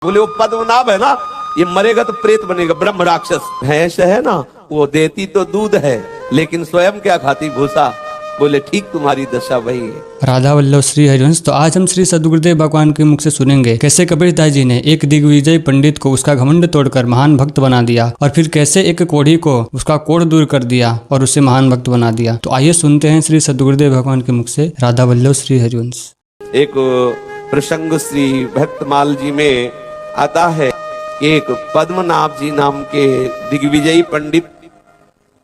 बोले वो पद्मनाभ है ना, ये मरेगा तो प्रेत बनेगा, ब्रह्म राक्षस। भैंस है ना, वो देती तो दूध है लेकिन स्वयं क्या खाती, भूसा। बोले ठीक तुम्हारी दशा वही है। राधा वल्लभ श्री हरिवंश। तो आज हम श्री सद्गुरुदेव भगवान के मुख से सुनेंगे कैसे कबीरदास जी ने एक दिग्विजय पंडित को उसका घमंड तोड़कर महान भक्त बना दिया, और फिर कैसे एक कोढ़ी को उसका कोढ़ दूर कर दिया और उसे महान भक्त बना दिया। तो आइए सुनते हैं श्री सद्गुरुदेव भगवान के मुख से राधा वल्लभ श्री हरिवंश। एक प्रसंग श्री भक्तमाल जी में आता है, एक पद्मनाभ जी नाम के दिग्विजयी पंडित,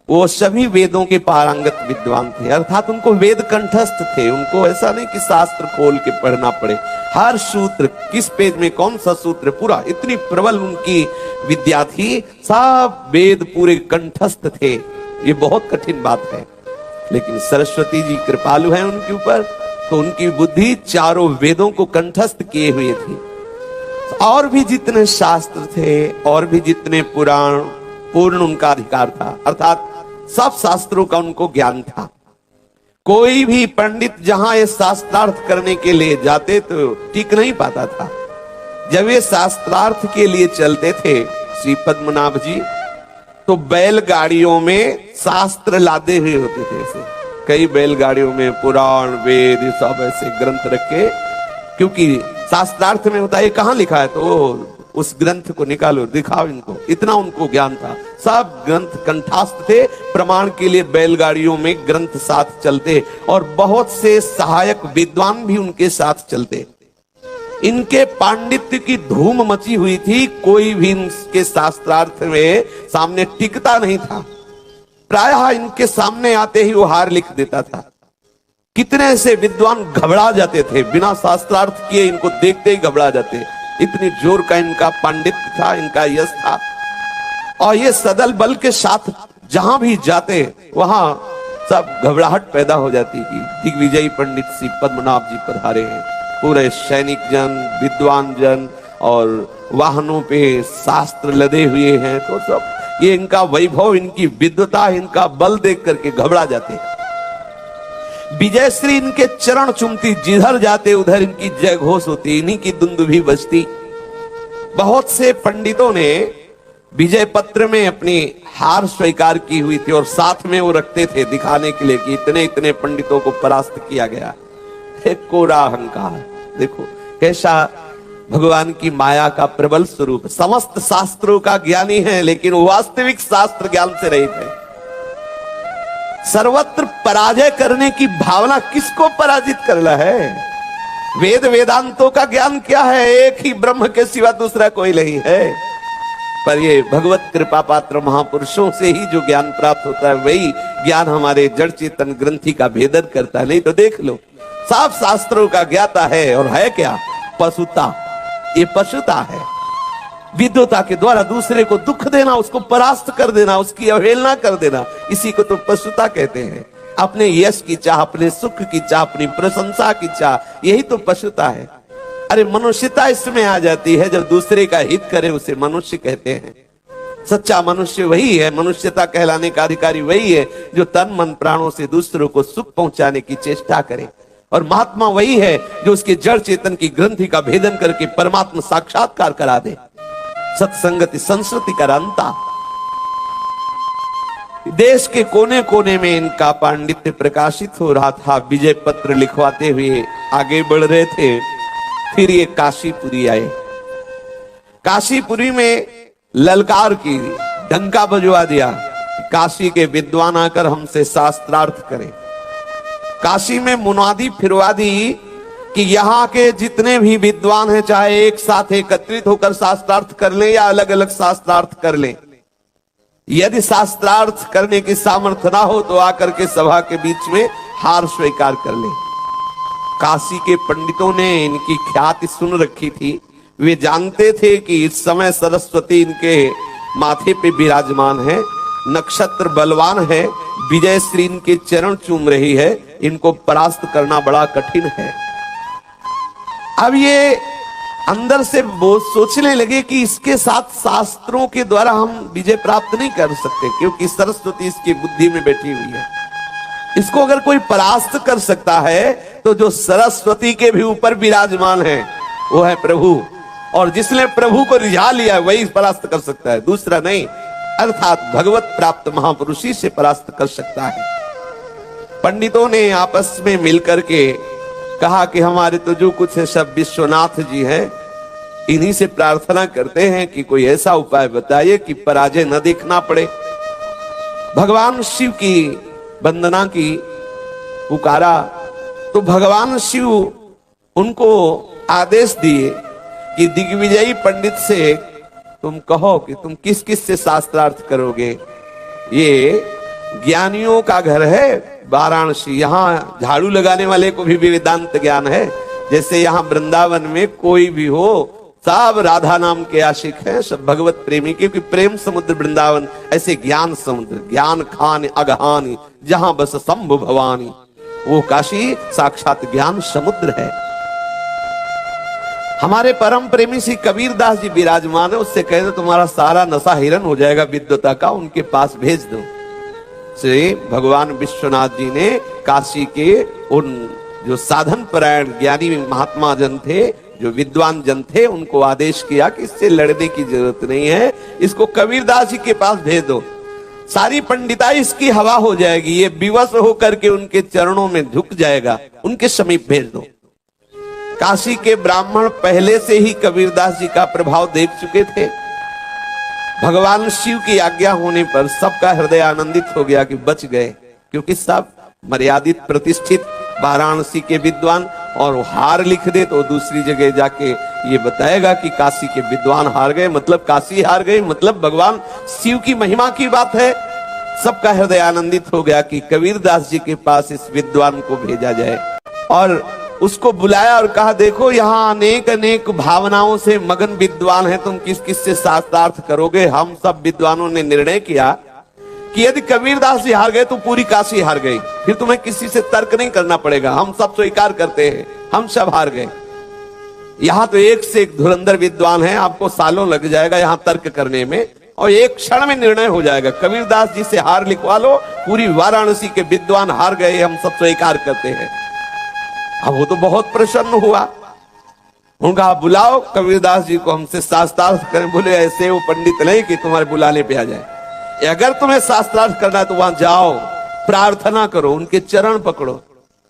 वो सभी वेदों के पारंगत विद्वान थे, अर्थात उनको वेद कंठस्थ थे। उनको ऐसा नहीं कि शास्त्र खोल के पढ़ना पड़े, हर सूत्र किस पेज में कौन सा सूत्र पूरा, इतनी प्रबल उनकी विद्या थी, सब वेद पूरे कंठस्थ थे। ये बहुत कठिन बात है, लेकिन सरस्वती जी कृपालु हैं उनके ऊपर, तो उनकी बुद्धि चारों वेदों को कंठस्थ किए हुए थी। और भी जितने शास्त्र थे और भी जितने पुराण, पूर्ण उनका अधिकार था, अर्थात सब शास्त्रों का उनको ज्ञान था। कोई भी पंडित जहां ये शास्त्रार्थ करने के लिए जाते तो टिक नहीं पाता था। जब ये शास्त्रार्थ के लिए चलते थे श्री पद्मनाभ जी, तो बैलगाड़ियों में शास्त्र लादे हुए होते थे। ऐसे कई बैलगाड़ियों में पुराण वेद ये सब ऐसे ग्रंथ रखे, क्योंकि शास्त्रार्थ में होता है ये कहां लिखा है, तो उस ग्रंथ को निकालो दिखाओ इनको, इतना उनको ज्ञान था। सब ग्रंथ कंठस्थ थे, प्रमाण के लिए बैलगाड़ियों में ग्रंथ साथ चलते, और बहुत से सहायक विद्वान भी उनके साथ चलते। इनके पांडित्य की धूम मची हुई थी, कोई भी इनके शास्त्रार्थ में सामने टिकता नहीं था। प्रायः इनके सामने आते ही वो हार लिख देता था। कितने से विद्वान घबरा जाते थे, बिना शास्त्रार्थ किए इनको देखते ही घबरा जाते, इतनी जोर का इनका पांडित्य था, इनका यश था। और ये सदल बल के साथ जहां भी जाते वहां सब घबराहट पैदा हो जाती कि दिग्विजयी पंडित श्री पद्मनाभ जी पधारे हैं। पूरे सैनिक जन, विद्वान जन और वाहनों पे शास्त्र लदे हुए हैं, तो सब ये इनका वैभव, इनकी विद्वता, इनका बल देख करके घबरा जाते। विजयश्री इनके चरण चूमती, जिधर जाते उधर इनकी जय घोष होती, इन्हीं की दुंदुभी बजती। बहुत से पंडितों ने विजय पत्र में अपनी हार स्वीकार की हुई थी, और साथ में वो रखते थे दिखाने के लिए कि इतने इतने पंडितों को परास्त किया गया। एक कोरा अहंकार, देखो कैसा भगवान की माया का प्रबल स्वरूप। समस्त शास्त्रों का ज्ञानी है, लेकिन वास्तविक शास्त्र ज्ञान से रहित है। सर्वत्र पराजय करने की भावना किसको पराजित करना है? वेद वेदांतों का ज्ञान क्या है? एक ही ब्रह्म के सिवा दूसरा कोई नहीं है। पर ये भगवत कृपा पात्र महापुरुषों से ही जो ज्ञान प्राप्त होता है, वही ज्ञान हमारे जड़ चेतन ग्रंथि का भेदन करता है। नहीं तो देख लो, सब शास्त्रों का ज्ञाता है, और है क्या? पशुता। ये पशुता है, विद्वता के द्वारा दूसरे को दुख देना, उसको परास्त कर देना, उसकी अवहेलना कर देना, इसी को तो पशुता कहते हैं। अपने यश की चाह, अपने सुख की चाह, अपनी प्रशंसा की चाह, यही तो पशुता है। अरे मनुष्यता इसमें आ जाती है जब दूसरे का हित करे, उसे मनुष्य कहते हैं। सच्चा मनुष्य वही है, मनुष्यता कहलाने का अधिकारी वही है जो तन मन प्राणों से दूसरों को सुख पहुंचाने की चेष्टा करे। और महात्मा वही है जो उसके जड़ चेतन की ग्रंथि का भेदन करके परमात्मा साक्षात्कार करा दे। सत्संगति संस्कृति का अंता। देश के कोने कोने में इनका पांडित्य प्रकाशित हो रहा था। विजय पत्र लिखवाते हुए आगे बढ़ रहे थे, फिर ये काशीपुरी आए। काशीपुरी में ललकार की, डंका बजवा दिया, काशी के विद्वान आकर हमसे शास्त्रार्थ करें। काशी में मुनादी फिरवा दी कि यहाँ के जितने भी विद्वान हैं, चाहे एक साथ एकत्रित होकर शास्त्रार्थ कर लें या अलग अलग शास्त्रार्थ कर लें, यदि शास्त्रार्थ करने की सामर्थ्य ना हो तो आकर के सभा के बीच में हार स्वीकार कर लें। काशी के पंडितों ने इनकी ख्याति सुन रखी थी, वे जानते थे कि इस समय सरस्वती इनके माथे पे विराजमान है, नक्षत्र बलवान है, विजयश्री इनके चरण चूम रही है, इनको परास्त करना बड़ा कठिन है। अब ये अंदर से वो सोचने लगे कि इसके साथ शास्त्रों के द्वारा हम विजय प्राप्त नहीं कर सकते, क्योंकि सरस्वती इसकी बुद्धि में बैठी हुई है। इसको अगर कोई परास्त कर सकता है तो जो सरस्वती के भी ऊपर विराजमान है वो है प्रभु। और जिसने प्रभु को रिझा लिया वही परास्त कर सकता है, दूसरा नहीं। अर्थात भगवत प्राप्त महापुरुष ही से परास्त कर सकता है। पंडितों ने आपस में मिलकर के कहा कि हमारे तो जो कुछ है सब विश्वनाथ जी हैं, इन्हीं से प्रार्थना करते हैं कि कोई ऐसा उपाय बताइए कि पराजय न देखना पड़े। भगवान शिव की वंदना की, पुकारा तो भगवान शिव उनको आदेश दिए कि दिग्विजयी पंडित से तुम कहो कि तुम किस किस से शास्त्रार्थ करोगे। ये ज्ञानियों का घर है वाराणसी, यहाँ झाड़ू लगाने वाले को भी वेदांत ज्ञान है। जैसे यहाँ वृंदावन में कोई भी हो, सब राधा नाम के आशिक हैं, सब भगवत प्रेमी, क्योंकि प्रेम समुद्र वृंदावन, ऐसे ज्ञान समुद्र, ज्ञान खान अगहानी जहां बस शंभु भवानी, वो काशी साक्षात ज्ञान समुद्र है। हमारे परम प्रेमी श्री कबीरदास जी विराजमान है, उससे कह दो तुम्हारा सारा नशा हिरन हो जाएगा विद्वता का, उनके पास भेज दो। श्री भगवान विश्वनाथ जी ने काशी के उन जो साधन परायण ज्ञानी महात्मा जन थे, जो विद्वान जन थे, उनको आदेश किया कि इससे लड़ने की जरूरत नहीं है, इसको कबीरदास जी के पास भेज दो, सारी पंडिताई इसकी हवा हो जाएगी, ये विवश होकर के उनके चरणों में झुक जाएगा, उनके समीप भेज दो। काशी के ब्राह्मण पहले से ही कबीरदास जी का प्रभाव देख चुके थे। भगवान शिव की आज्ञा होने पर सबका हृदय आनंदित हो गया कि बच गए, क्योंकि सब मर्यादित प्रतिष्ठित वाराणसी के विद्वान, और वो हार लिख दे तो दूसरी जगह जाके ये बताएगा कि काशी के विद्वान हार गए, मतलब काशी हार गई, मतलब भगवान शिव की महिमा की बात है। सबका हृदय आनंदित हो गया कि कबीरदास जी के पास इस विद्वान को भेजा जाए, और उसको बुलाया और कहा देखो यहाँ अनेक अनेक भावनाओं से मगन विद्वान हैं, तुम किस किस से शास्त्रार्थ करोगे। हम सब विद्वानों ने निर्णय किया कि यदि कबीरदास जी हार गए तो पूरी काशी हार गई, फिर तुम्हें किसी से तर्क नहीं करना पड़ेगा, हम सब स्वीकार करते हैं, हम सब हार गए। यहाँ तो एक से एक धुरंधर विद्वान है, आपको सालों लग जाएगा यहाँ तर्क करने में, और एक क्षण में निर्णय हो जाएगा। कबीरदास जी से हार लिखवा लो, पूरी वाराणसी के विद्वान हार गए, हम सब स्वीकार करते हैं। अब वो तो बहुत प्रसन्न हुआ, उनका बुलाओ कबीरदास जी को, हमसे शास्त्रार्थ करें। बोले ऐसे वो पंडित नहीं कि तुम्हारे बुलाने पे आ जाए, अगर तुम्हें शास्त्रार्थ करना है तो वहां जाओ, प्रार्थना करो, उनके चरण पकड़ो,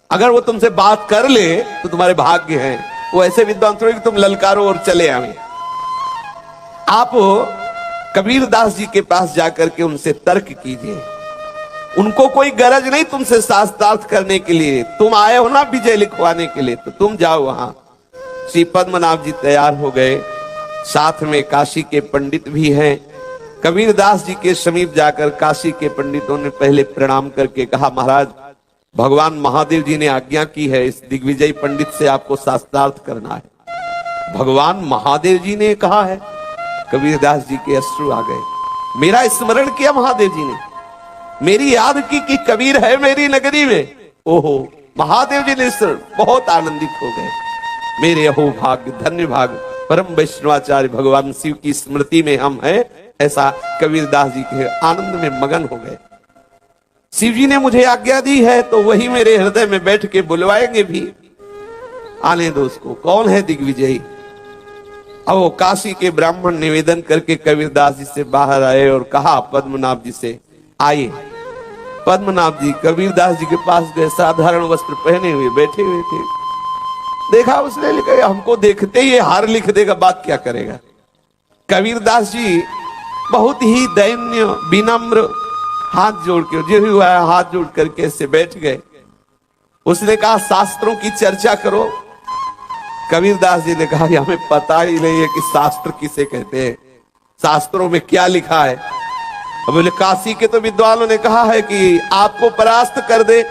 अगर वो तुमसे बात कर ले तो तुम्हारे भाग्य हैं। वो ऐसे विद्वान थोड़े कि तुम ललकारो और चले आवे। आप कबीरदास जी के पास जाकर के उनसे तर्क कीजिए, उनको कोई गरज नहीं तुमसे शास्त्रार्थ करने के लिए, तुम आए हो ना विजय लिखवाने के लिए, तो तुम जाओ वहां। श्री पद्मनाभ जी तैयार हो गए, साथ में काशी के पंडित भी हैं। कबीरदास जी के समीप जाकर काशी के पंडितों ने पहले प्रणाम करके कहा महाराज भगवान महादेव जी ने आज्ञा की है, इस दिग्विजय पंडित से आपको शास्त्रार्थ करना है। भगवान महादेव जी ने कहा है। कबीरदास जी के अश्रु आ गए, मेरा स्मरण किया महादेव जी ने, मेरी याद की कि कबीर है मेरी नगरी में। ओहो, महादेव जी ने बहुत आनंदित हो गए, मेरे अहो भाग्य, धन्य भाग्य, परम वैष्णवाचार्य भगवान शिव की स्मृति में हम हैं, ऐसा कबीरदास जी के आनंद में मगन हो गए। शिव जी ने मुझे आज्ञा दी है तो वही मेरे हृदय में बैठ के बुलवाएंगे भी, आने दो उसको। कौन है दिग्विजयी? अब वो काशी के ब्राह्मण निवेदन करके कबीरदास जी से बाहर आए और कहा पद्मनाभ जी से, आइए। पद्मनाभ जी कबीरदास जी के पास गए, साधारण वस्त्र पहने हुए बैठे हुए थे। देखा उसने, लिखा हमको देखते ही हार लिख देगा, बात क्या करेगा। कबीरदास जी बहुत ही दैन्य विनम्र, हाथ जोड़ के, जो हुआ है हाथ जोड़ करके ऐसे बैठ गए। उसने कहा शास्त्रों की चर्चा करो। कबीरदास जी ने कहा हमें पता ही नहीं है कि शास्त्र किसे कहते हैं, शास्त्रों में क्या लिखा है। बोले काशी के तो विद्वानों ने कहा है कि आपको परास्त कर दे।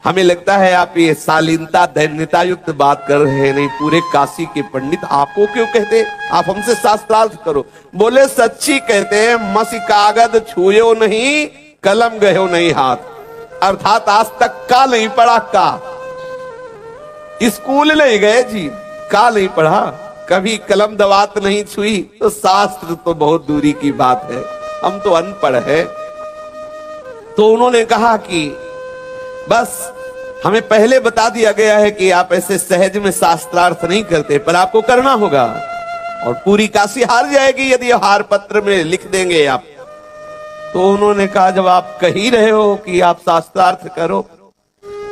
हमें लगता है आप ये शालीनता दैन्यता युक्त बात कर रहे हैं, नहीं पूरे काशी के पंडित आपको क्यों कहते, आप हमसे शास्त्रार्थ करो। बोले सच्ची कहते हैं, मसी कागज छुयो नहीं, कलम गयो नहीं हाथ, अर्थात आज तक का नहीं पढ़ा, का स्कूल नहीं गए जी, का नहीं पढ़ा, कभी कलम दवात नहीं छुई, तो शास्त्र तो बहुत दूरी की बात है, हम तो अनपढ़ है। तो उन्होंने कहा कि बस हमें पहले बता दिया गया है कि आप ऐसे सहज में शास्त्रार्थ नहीं करते, पर आपको करना होगा, और पूरी काशी हार जाएगी यदि हार पत्र में लिख देंगे आप। तो उन्होंने कहा जब आप कह ही रहे हो कि आप शास्त्रार्थ करो,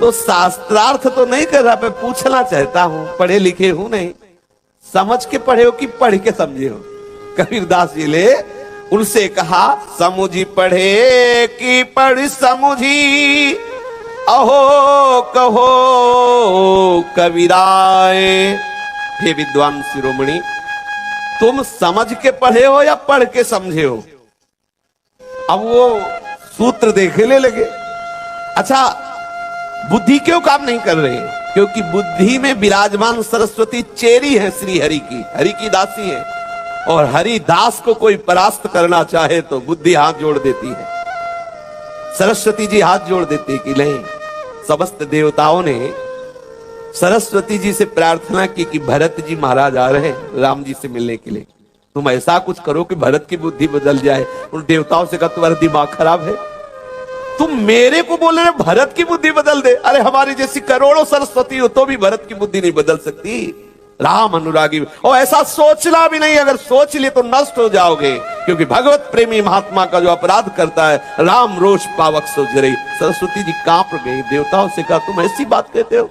तो शास्त्रार्थ तो नहीं कर रहा, मैं पूछना चाहता हूं, पढ़े लिखे हूं नहीं, समझ के पढ़े हो कि पढ़ के समझे हो? कबीरदास जी ने उनसे कहा समुझी पढ़े कि पढ़ समुझी, अहो कहो कबीराए। हे विद्वान शिरोमणि, तुम समझ के पढ़े हो या पढ़ के समझे हो? अब वो सूत्र देखने लगे। अच्छा, बुद्धि क्यों काम नहीं कर रही? क्योंकि बुद्धि में विराजमान सरस्वती चेरी है श्री हरि की दासी है, और हरि दास को कोई परास्त करना चाहे तो बुद्धि हाथ जोड़ देती है, सरस्वती जी हाथ जोड़ देती कि नहीं। समस्त देवताओं ने सरस्वती जी से प्रार्थना की कि भरत जी महाराज आ रहे हैं राम जी से मिलने के लिए, तुम ऐसा कुछ करो कि भरत की बुद्धि बदल जाए। उन देवताओं से कहा तुम्हारा दिमाग खराब है, तुम मेरे को बोल रहे भरत की बुद्धि बदल दे? अरे हमारी जैसी करोड़ों सरस्वती हो तो भी भरत की बुद्धि नहीं बदल सकती। राम अनुरागी, और ऐसा सोचना भी नहीं, अगर सोच लिए तो नष्ट हो जाओगे, क्योंकि भगवत प्रेमी महात्मा का जो अपराध करता है राम रोष पावक सोच रही। सरस्वती जी कांप गई, देवताओं से कहा तुम ऐसी बात कहते हो?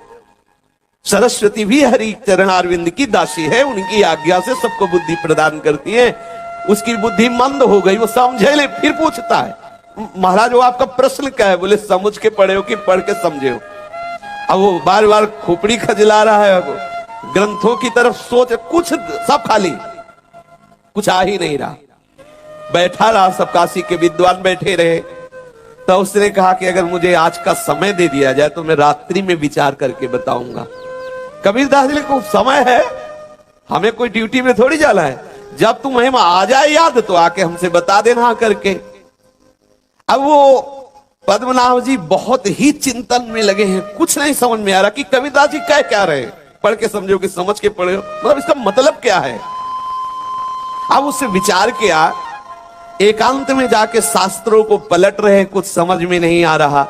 सरस्वती भी हरि चरणारविंद की दासी है, उनकी आज्ञा से सबको बुद्धि प्रदान करती है। उसकी बुद्धि मंद हो गई, वो समझे ले, फिर पूछता है महाराज वो आपका प्रश्न क्या है? बोले समझ के पढ़े हो कि पढ़ के समझे हो? अब वो बार बार खोपड़ी खजला रहा है, ग्रंथों की तरफ सोच, कुछ सब खाली, कुछ आ ही नहीं रहा। बैठा रहा, सब काशी के विद्वान बैठे रहे। तो उसने कहा कि अगर मुझे आज का समय दे दिया जाए तो मैं रात्रि में विचार करके बताऊंगा। कबीरदास जी को समय है, हमें कोई ड्यूटी में थोड़ी जाना है, जब तुम्हें आ जाए याद तो आके हमसे बता देना करके। अब वो पद्मनाभ जी बहुत ही चिंतन में लगे हैं, कुछ नहीं समझ में आ रहा कि कबीरदास जी कह क्या रहे, पढ़ के समझो कि समझ के पढ़े हो, मतलब इसका मतलब क्या है। अब उससे विचार किया, एकांत में जाके शास्त्रों को पलट रहे, कुछ समझ में नहीं आ रहा।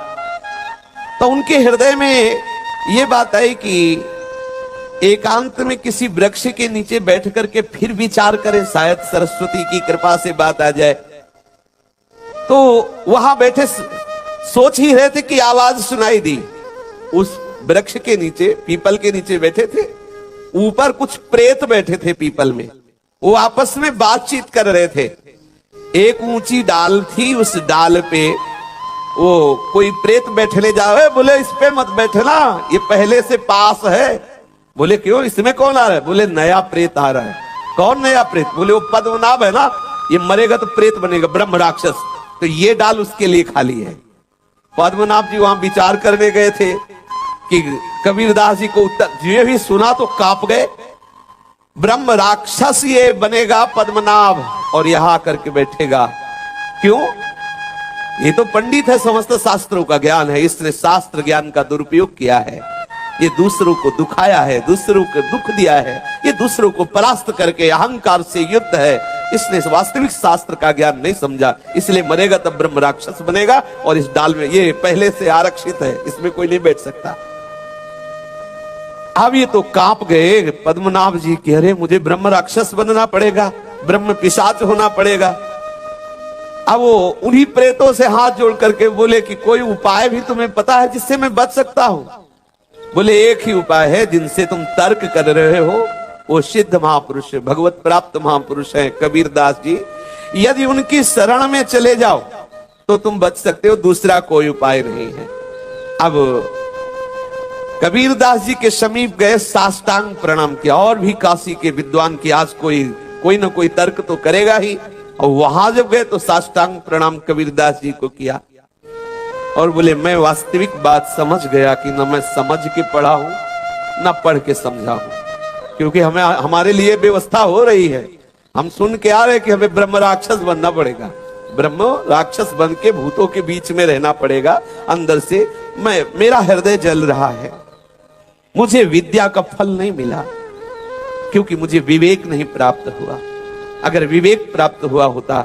तो उनके हृदय में यह बात आई कि एकांत में किसी वृक्ष के नीचे बैठ करके फिर विचार करें, शायद सरस्वती की कृपा से बात आ जाए। तो वहां बैठे सोच ही रहे थे कि आवाज सुनाई दी। उस वृक्ष के नीचे, पीपल के नीचे बैठे थे, ऊपर कुछ प्रेत बैठे थे पीपल में, वो आपस में बातचीत कर रहे थे। एक ऊंची डाल थी, उस डाल पे वो कोई प्रेत बैठने जाओ, बोले इस पे मत बैठना, ये पहले से पास है। बोले क्यों, इसमें कौन आ रहा है? बोले नया प्रेत आ रहा है। कौन नया प्रेत? बोले वो पद्मनाभ है ना, ये मरेगा तो प्रेत बनेगा, ब्रह्म राक्षस, तो ये डाल उसके लिए खाली है। पद्मनाभ जी वहां विचार करने गए थे कि कबीरदास जी को ये भी सुना तो कांप गए। ब्रह्म राक्षस ये बनेगा पद्मनाभ और यहां करके बैठेगा, क्यों? ये तो पंडित है, समस्त शास्त्रों का ज्ञान है, इसने शास्त्र ज्ञान का दुरुपयोग किया है, ये दूसरों को दुखाया है, दूसरों को दुख दिया है, ये दूसरों को परास्त करके अहंकार से युक्त है, इसने वास्तविक शास्त्र का ज्ञान नहीं समझा, इसलिए मरेगा तब ब्रह्म राक्षस बनेगा। और इस डाल में ये पहले से आरक्षित है, इसमें कोई नहीं बैठ सकता। अब ये तो कांप गए पद्मनाभ जी, कह रहे मुझे ब्रह्म राक्षस बनना पड़ेगा, ब्रह्म पिशाच होना पड़ेगा। अब वो उन्हीं प्रेतों से हाथ जोड़ करके बोले कि कोई उपाय भी तुम्हें पता है जिससे मैं बच सकता हूं? बोले एक ही उपाय है, जिनसे तुम तर्क कर रहे हो, वो सिद्ध महापुरुष, भगवत प्राप्त महापुरुष है कबीरदास जी। यदि उनकी शरण में चले जाओ तो तुम बच सकते हो, दूसरा कोई उपाय नहीं है। अब कबीरदास जी के समीप गए, साष्टांग प्रणाम किया, और भी काशी के विद्वान की आज कोई ना कोई तर्क तो करेगा ही। और वहां जब गए तो साष्टांग प्रणाम कबीरदास जी को किया और बोले मैं वास्तविक बात समझ गया कि न मैं समझ के पढ़ा हूं न पढ़ के समझा हूं, क्योंकि हमें हमारे लिए व्यवस्था हो रही है, हम सुन के आ रहे कि हमें ब्रह्म राक्षस बनना पड़ेगा, ब्रह्म राक्षस बन के भूतों के बीच में रहना पड़ेगा। अंदर से मेरा हृदय जल रहा है, मुझे विद्या का फल नहीं मिला क्योंकि मुझे विवेक नहीं प्राप्त हुआ। अगर विवेक प्राप्त हुआ होता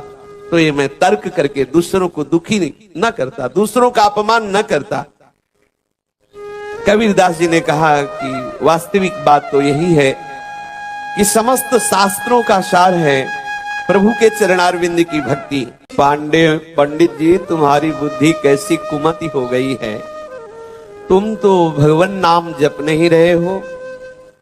तो ये मैं तर्क करके दूसरों को दुखी न करता, दूसरों का अपमान न करता। कबीरदास जी ने कहा कि वास्तविक बात तो यही है कि समस्त शास्त्रों का सार है प्रभु के चरणारविंद की भक्ति। पांडे पंडित जी, तुम्हारी बुद्धि कैसी कुमति हो गई है। तुम तो भगवान नाम जप नहीं रहे हो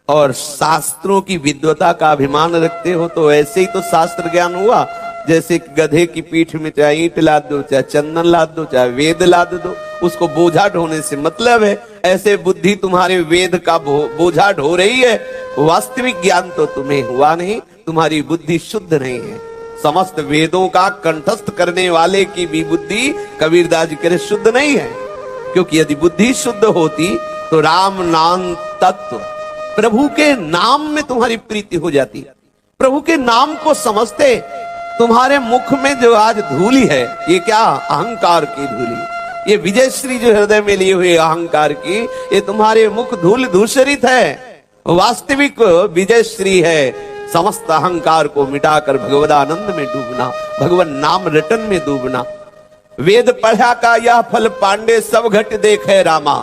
और शास्त्रों की विद्वता का अभिमान रखते हो। तो ऐसे ही तो शास्त्र ज्ञान हुआ, जैसे गधे की पीठ में चाहे ईंट लाद दो, चाहे चंदन लाद दो, चाहे वेद लाद दो, उसको बोझा ढोने से मतलब है। ऐसे बुद्धि तुम्हारे वेद का बोझा ढो रही है। वास्तविक ज्ञान तो तुम्हें हुआ नहीं, तुम्हारी बुद्धि शुद्ध नहीं है। समस्त वेदों का कंठस्थ करने वाले की भी बुद्धि कबीरदास जी कह रहे शुद्ध नहीं है। क्योंकि यदि बुद्धि शुद्ध होती तो राम नाम तत्व, प्रभु के नाम में तुम्हारी प्रीति हो जाती। प्रभु के नाम को समझते। तुम्हारे मुख में जो आज धूली है, ये क्या अहंकार की धूली, ये विजयश्री जो हृदय में लिए हुए अहंकार की, ये तुम्हारे मुख धूल धूसरित है। वास्तविक विजयश्री है समस्त अहंकार को मिटाकर भगवदानंद में डूबना, भगवान नाम रटन में डूबना। वेद पढ़ा का यह फल पांडे सब घट देखे रामा।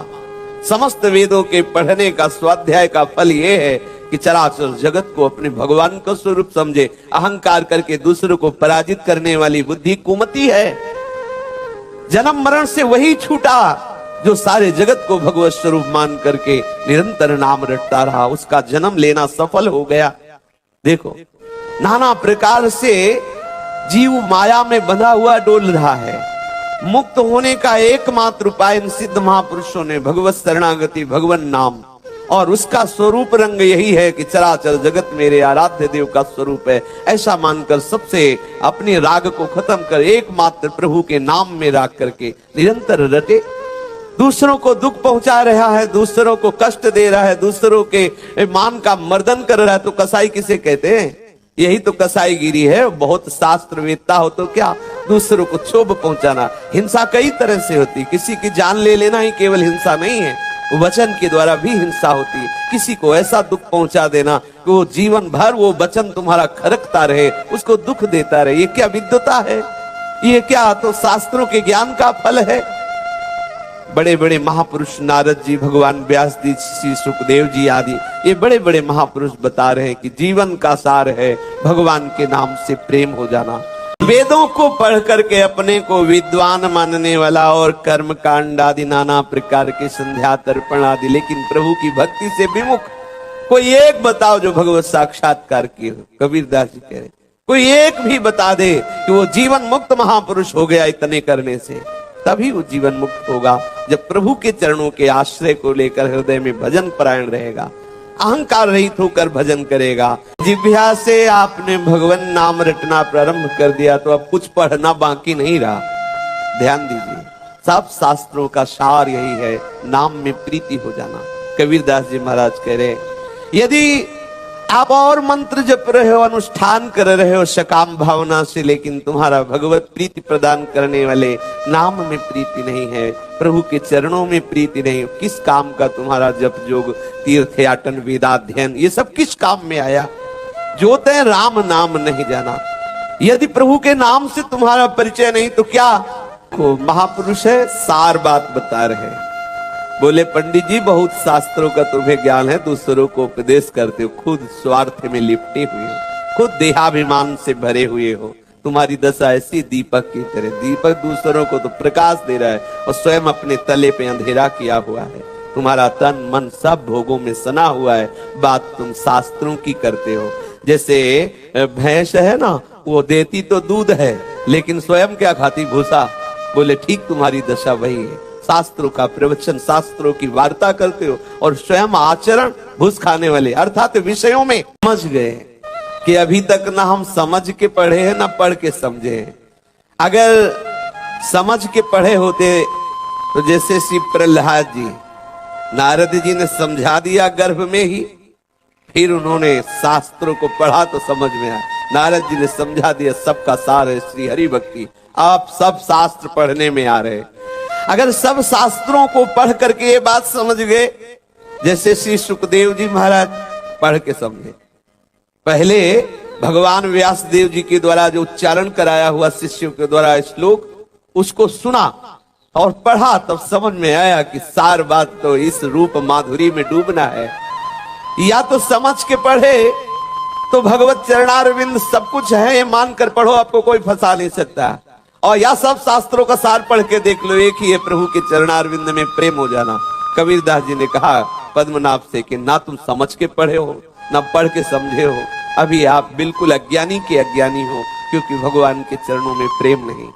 समस्त वेदों के पढ़ने का स्वाध्याय का फल यह है कि चराचर जगत को अपने भगवान का स्वरूप समझे। अहंकार करके दूसरों को पराजित करने वाली बुद्धि कुमति है। जन्म मरण से वही छूटा जो सारे जगत को भगवत स्वरूप मान करके निरंतर नाम रटता रहा, उसका जन्म लेना सफल हो गया। देखो, नाना प्रकार से जीव माया में बंधा हुआ डोल रहा है। मुक्त होने का एकमात्र उपाय इन सिद्ध महापुरुषों ने भगवत शरणागति, भगवान नाम, और उसका स्वरूप रंग यही है कि चराचर जगत मेरे आराध्य देव का स्वरूप है। ऐसा मानकर सबसे अपने राग को खत्म कर एकमात्र प्रभु के नाम में राग करके निरंतर रटे। दूसरों को दुख पहुंचा रहा है, दूसरों को कष्ट दे रहा है, दूसरों के मान का मर्दन कर रहा है, तो कसाई किसे कहते हैं? यही तो कसाईगिरी है। बहुत शास्त्र वेत्ता हो तो क्या, दूसरों को क्षोभ पहुंचाना। हिंसा कई तरह से होती, किसी की जान ले लेना ही केवल हिंसा नहीं है, वचन के द्वारा भी हिंसा होती है। किसी को ऐसा दुख पहुंचा देना कि वो जीवन भर वो वचन तुम्हारा खरकता रहे, उसको दुख देता रहे, ये क्या विद्वता है? ये क्या तो शास्त्रों के ज्ञान का फल है। बड़े बड़े महापुरुष नारद जी, भगवान व्यास जी, श्री सुखदेव जी आदि, ये बड़े बड़े महापुरुष बता रहे हैं कि जीवन का सार है भगवान के नाम से प्रेम हो जाना। वेदों को पढ़ करके अपने को विद्वान मानने वाला और कर्म कांड आदि नाना प्रकार के संध्या तर्पण आदि, लेकिन प्रभु की भक्ति से विमुख। कोई एक बताओ जो भगवत साक्षात्कार किए हो। कबीरदास जी कह रहे कोई एक भी बता दे कि वो जीवन मुक्त महापुरुष हो गया इतने करने से। तभी वो जीवन मुक्त होगा जब प्रभु के चरणों के आश्रय को लेकर हृदय में भजन परायण रहेगा, अहंकार रहित होकर भजन करेगा। जिह्वा से आपने भगवान नाम रटना प्रारंभ कर दिया तो अब कुछ पढ़ना बाकी नहीं रहा। ध्यान दीजिए, सब शास्त्रों का सार यही है, नाम में प्रीति हो जाना। कबीरदास जी महाराज कह रहे, यदि आप और मंत्र जप रहे हो, अनुष्ठान कर रहे हो सकाम भावना से, लेकिन तुम्हारा भगवत प्रीति प्रदान करने वाले नाम में प्रीति नहीं है, प्रभु के चरणों में प्रीति नहीं, किस काम का तुम्हारा जप जोग तीर्थ याटन वेदाध्ययन ये सब किस काम में आया? जो तय राम नाम नहीं जाना। यदि प्रभु के नाम से तुम्हारा परिचय नहीं तो क्या? को महापुरुष है, सार बात बता रहे हैं। बोले पंडित जी बहुत शास्त्रों का तुम्हें ज्ञान है, दूसरों को उपदेश करते हो, खुद स्वार्थ में लिपटे हुए हो, खुद देहाभिमान से भरे हुए हो। तुम्हारी दशा ऐसी दीपक की तरह, दीपक दूसरों को तो प्रकाश दे रहा है और स्वयं अपने तले पे अंधेरा किया हुआ है। तुम्हारा तन मन सब भोगों में सना हुआ है, बात तुम शास्त्रों की करते हो। जैसे भैंस है ना, वो देती तो दूध है लेकिन स्वयं क्या खाती? भूसा। बोले ठीक तुम्हारी दशा वही है, शास्त्रों का प्रवचन, शास्त्रों की वार्ता करते हो और स्वयं आचरण भूस खाने वाले, अर्थात विषयों में समझ गए कि अभी तक ना हम समझ के पढ़े हैं ना पढ़ के समझे हैं। अगर समझ के पढ़े होते तो जैसे श्री प्रहलाद जी, नारद जी ने समझा दिया गर्भ में ही, फिर उन्होंने शास्त्रों को पढ़ा तो समझ में आया। नारद जी ने समझा दिया सबका सार है श्री हरि भक्ति। आप सब शास्त्र पढ़ने में आ रहे। अगर सब शास्त्रों को पढ़ करके ये बात समझ गए, जैसे श्री सुखदेव जी महाराज पढ़ के समझे। पहले भगवान व्यास देव जी के द्वारा जो उच्चारण कराया हुआ शिष्यों के द्वारा श्लोक, उसको सुना और पढ़ा तब समझ में आया कि सार बात तो इस रूप माधुरी में डूबना है। या तो समझ के पढ़े तो भगवत चरणारविंद सब कुछ है ये मानकर पढ़ो, आपको कोई फंसा नहीं सकता। और या सब शास्त्रों का सार पढ़ के देख लो, एक ही है प्रभु के चरणारविंद में प्रेम हो जाना। कबीरदास जी ने कहा पद्मनाभ से कि ना तुम समझ के पढ़े हो ना पढ़ के समझे हो, अभी आप बिल्कुल अज्ञानी के अज्ञानी हो, क्योंकि भगवान के चरणों में प्रेम नहीं।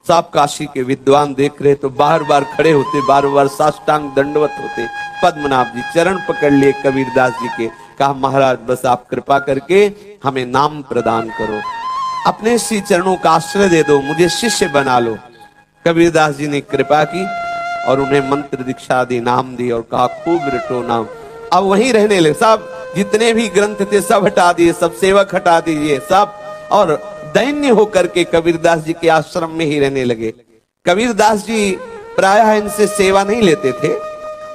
सब काशी के विद्वान देख रहे तो बार बार खड़े होते, बार बार साष्टांग दंडवत होते। पद्मनाभ जी चरण पकड़ लिए कबीरदास जी के, कहा महाराज बस आप कृपा करके हमें नाम प्रदान करो, अपने श्री चरणों का आश्रय दे दो, मुझे शिष्य बना लो। कबीरदास जी ने कृपा की और उन्हें मंत्र दीक्षा दी, नाम दी और कहा खूब रटो नाम। अब वहीं रहने लगे, सब जितने भी ग्रंथ थे सब हटा दिए, सब सेवक हटा दीजिए सब, और दैन्य होकर के कबीरदास जी के आश्रम में ही रहने लगे। कबीरदास जी प्रायः इनसे सेवा नहीं लेते थे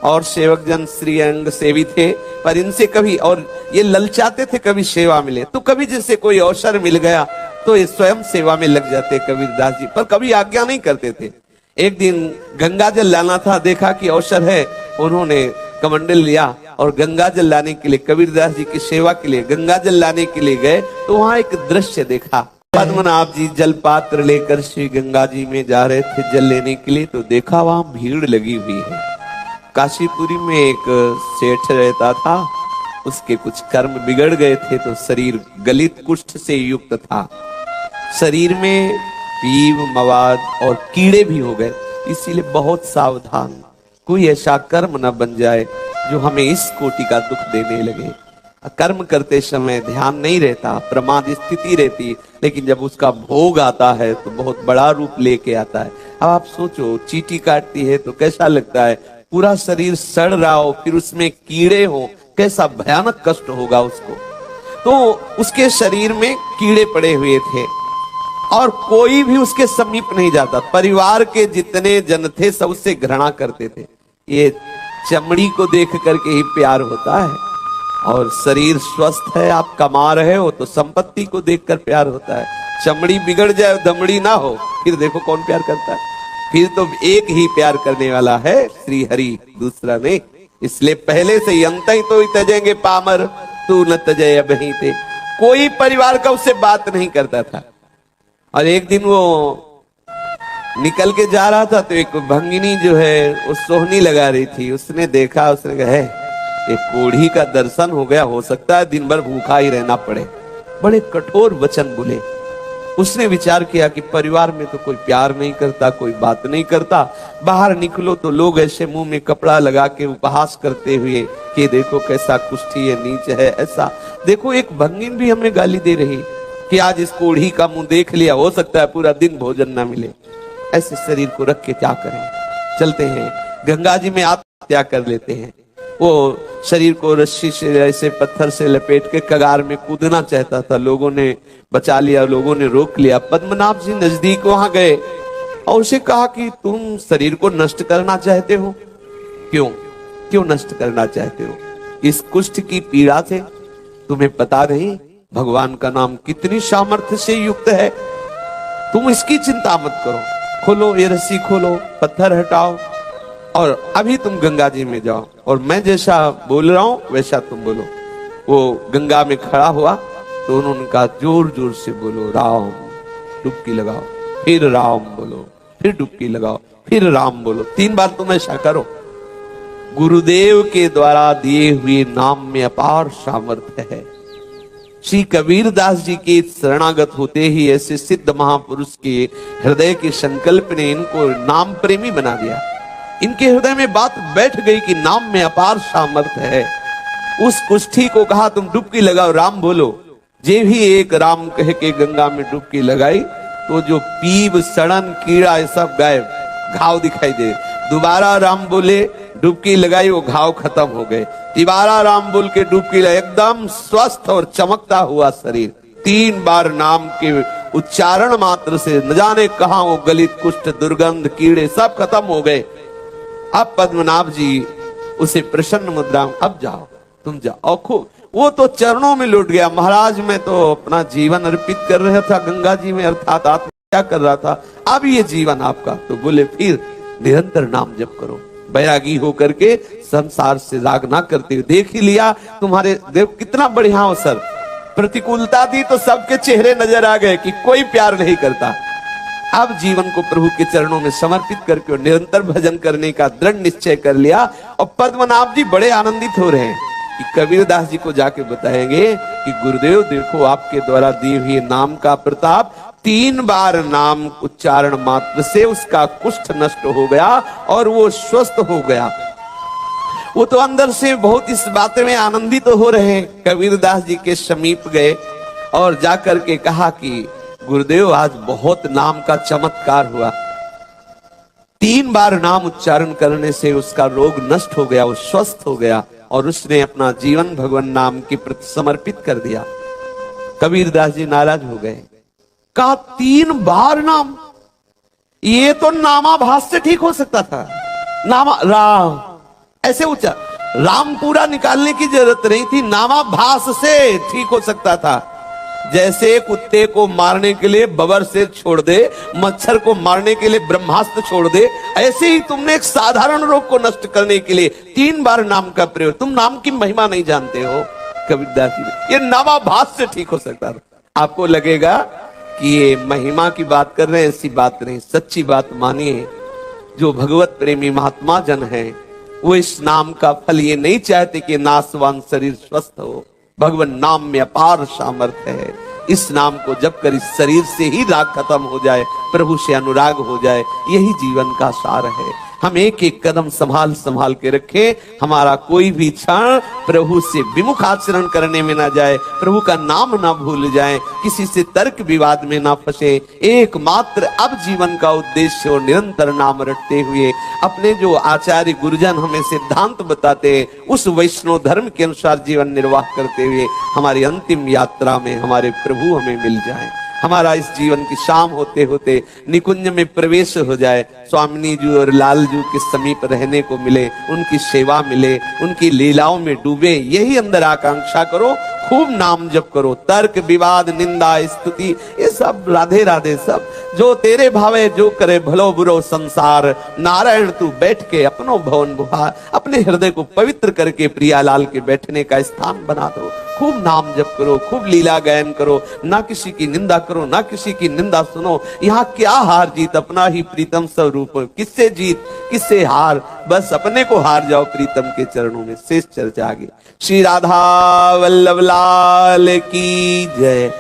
और सेवक जन श्री अंग सेवी थे, पर इनसे कभी, और ये ललचाते थे कभी सेवा मिले तो कभी जैसे कोई अवसर मिल गया तो ये स्वयं सेवा में लग जाते कबीरदास जी, पर कभी आज्ञा नहीं करते थे। एक दिन गंगा जल लाना था, देखा कि अवसर है, उन्होंने कमंडल लिया और गंगा जल लाने के लिए, कबीरदास जी की सेवा के लिए गंगा जल लाने के लिए गए तो वहां एक दृश्य देखा। पद्मनाभ जी जल पात्र लेकर श्री गंगा जी में जा रहे थे जल लेने के लिए, तो देखा वहां भीड़ लगी हुई है। काशीपुरी में एक सेठ रहता था, उसके कुछ कर्म बिगड़ गए थे तो शरीर गलित कुष्ठ से युक्त था, शरीर में पीव मवाद और कीड़े भी हो गए, इसीलिए बहुत सावधान, कोई ऐसा कर्म न बन जाए जो हमें इस कोटि का दुख देने लगे। कर्म करते समय ध्यान नहीं रहता, प्रमाद स्थिति रहती, लेकिन जब उसका भोग आता है तो बहुत बड़ा रूप लेके आता है। अब आप सोचो, चींटी काटती है तो कैसा लगता है, पूरा शरीर सड़ रहा हो, फिर उसमें कीड़े हो, कैसा भयानक कष्ट होगा उसको। तो उसके शरीर में कीड़े पड़े हुए थे और कोई भी उसके समीप नहीं जाता, परिवार के जितने जन थे सब उससे घृणा करते थे। ये चमड़ी को देख करके ही प्यार होता है, और शरीर स्वस्थ है, आप कमा रहे हो तो संपत्ति को देखकर प्यार होता है। चमड़ी बिगड़ जाए, दमड़ी ना हो, फिर देखो कौन प्यार करता है, फिर तो एक ही प्यार करने वाला है श्री हरि, दूसरा नहीं। इसलिए पहले से ही अंत ही तो तजेंगे पामर, तू न तजय अबहीं ते। कोई परिवार का उससे बात नहीं करता था। और एक दिन वो निकल के जा रहा था तो एक भंगिनी जो है वो सोहनी लगा रही थी, उसने देखा, उसने कहा है एक कोढ़ी का दर्शन हो गया, हो सकता है दिन भर भूखा ही रहना पड़े। बड़े कठोर वचन बोले। उसने विचार किया कि परिवार में तो कोई प्यार नहीं करता, कोई बात नहीं करता, बाहर निकलो तो लोग ऐसे मुंह में कपड़ा लगा के उपहास करते हुए कि देखो कैसा कुष्ठी है, नीच है, ऐसा देखो। एक भंगिन भी हमें गाली दे रही कि आज इस कोढ़ी का मुंह देख लिया, हो सकता है पूरा दिन भोजन ना मिले। ऐसे शरीर को रख के क्या करें, चलते हैं गंगा जी में आत्महत्या कर लेते हैं। वो शरीर को रस्सी से ऐसे पत्थर से लपेट के कगार में कूदना चाहता था, लोगों ने बचा लिया, लोगों ने रोक लिया। पद्मनाभ जी नजदीक वहां गए और उसे कहा कि तुम शरीर को नष्ट करना चाहते हो, क्यों नष्ट करना चाहते हो? इस कुष्ठ की पीड़ा से तुम्हें पता नहीं भगवान का नाम कितनी सामर्थ्य से युक्त है, तुम इसकी चिंता मत करो। खोलो ये रस्सी, खोलो, पत्थर हटाओ और अभी तुम गंगा जी में जाओ और मैं जैसा बोल रहा हूं वैसा तुम बोलो। वो गंगा में खड़ा हुआ तो उन्होंने कहा जोर जोर से बोलो राम, डुबकी लगाओ, फिर राम बोलो, फिर डुबकी लगाओ, फिर राम बोलो, 3 बार तुम ऐसा करो। गुरुदेव के द्वारा दिए हुए नाम में अपार सामर्थ्य है। श्री कबीरदास जी के शरणागत होते ही ऐसे सिद्ध महापुरुष के हृदय के संकल्प ने इनको नाम प्रेमी बना दिया। इनके हृदय में बात बैठ गई कि नाम में अपार सामर्थ्य है। उस कुष्ठी को कहा तुम डुबकी लगाओ, राम बोलो। जे भी एक राम कह के गंगा में डुबकी लगाई तो जो पीप, सड़न, कीड़ा ये सब गायब, घाव दिखाई दे। दोबारा राम बोले, डुबकी लगाई, वो घाव खत्म हो गए। तिबारा राम बोल के डुबकी लगाई, एकदम स्वस्थ और चमकता हुआ शरीर। 3 बार नाम के उच्चारण मात्र से न जाने कहां वो गलित, कुष्ठ, दुर्गंध, कीड़े सब खत्म हो गए। अब पद्मनाभ जी उसे प्रसन्न मुद्रा में, अब जाओ तुम जाओ। खूब वो तो चरणों में लौट गया, महाराज मैं तो अपना जीवन अर्पित कर रहा था गंगा जी में, अर्थात आत्महत्या कर रहा था, अब ये जीवन आपका। तो बोले फिर निरंतर नाम जप करो, बैरागी होकर के संसार से राग ना करते हुए। देख ही लिया तुम्हारे देव कितना बढ़िया अवसर, प्रतिकूलता थी तो सबके चेहरे नजर आ गए कि कोई प्यार नहीं करता। अब जीवन को प्रभु के चरणों में समर्पित करके और निरंतर भजन करने का दृढ़ निश्चय कर लिया। और पद्मनाभ जी बड़े आनंदित हो रहे हैं कि कबीरदास जी को जाके बताएंगे कि गुरुदेव देखो आपके द्वारा दिए हुए नाम का प्रताप, 3 बार नाम उच्चारण मात्र से उसका कुष्ठ नष्ट हो गया और वो स्वस्थ हो गया। वो तो अंदर से बहुत इस बात में आनंदित हो रहे हैं। कबीरदास जी के समीप गए और जाकर के कहा कि गुरुदेव आज बहुत नाम का चमत्कार हुआ, 3 बार नाम उच्चारण करने से उसका रोग नष्ट हो गया, वो स्वस्थ हो गया और उसने अपना जीवन भगवान नाम के प्रति समर्पित कर दिया। कबीरदास जी नाराज हो गए, कहा 3 बार नाम, ये तो नामाभास से ठीक हो सकता था। नामा राम ऐसे उच्चार, राम पूरा निकालने की जरूरत नहीं थी, नामाभास से ठीक हो सकता था। जैसे कुत्ते को मारने के लिए बबर से छोड़ दे, मच्छर को मारने के लिए ब्रह्मास्त्र छोड़ दे, ऐसे ही तुमने एक साधारण रोग को नष्ट करने के लिए 3 बार नाम का प्रयोग, तुम नाम की महिमा नहीं जानते हो। कबीरदास जी, ये नामाभास से ठीक हो सकता था। आपको लगेगा कि ये महिमा की बात कर रहे हैं, ऐसी बात नहीं, सच्ची बात मानिए। जो भगवत प्रेमी महात्मा जन है वो इस नाम का फल ये नहीं चाहते कि नासवान शरीर स्वस्थ हो। भगवान नाम में अपार सामर्थ्य है। इस नाम को जप कर इस शरीर से ही राग खत्म हो जाए, प्रभु से अनुराग हो जाए, यही जीवन का सार है। हम एक एक कदम संभाल संभाल के रखें, हमारा कोई भी क्षण प्रभु से विमुख आचरण करने में ना जाए, प्रभु का नाम ना भूल जाए, किसी से तर्क विवाद में ना फंसे। एकमात्र अब जीवन का उद्देश्य और निरंतर नाम रटते हुए अपने जो आचार्य गुरुजन हमें सिद्धांत बताते हैं उस वैष्णव धर्म के अनुसार जीवन निर्वाह करते हुए हमारी अंतिम यात्रा में हमारे प्रभु हमें मिल जाए। हमारा इस जीवन की शाम होते होते निकुंज में प्रवेश हो जाए, स्वामिनी जी और लाल जी के समीप रहने को मिले, उनकी सेवा मिले, उनकी लीलाओं में डूबे, यही अंदर आकांक्षा करो। खूब नाम जप करो, तर्क विवाद निंदा स्तुति ये सब राधे राधे सब जो तेरे भावे जो करे भलो बुरो संसार। नारायण तू बैठ के अपनो भवन बुहार, अपने हृदय को पवित्र करके प्रियालाल के बैठने का स्थान बना दो। खूब नाम जप करो, खूब लीला गायन करो, ना किसी की निंदा करो, ना किसी की निंदा सुनो। यहाँ क्या हार जीत, अपना ही प्रीतम स्वरूप, किससे जीत किससे हार, बस अपने को हार जाओ प्रीतम के चरणों में। शेष चर्चा आगे। श्री राधा वल्लभ लाल की जय।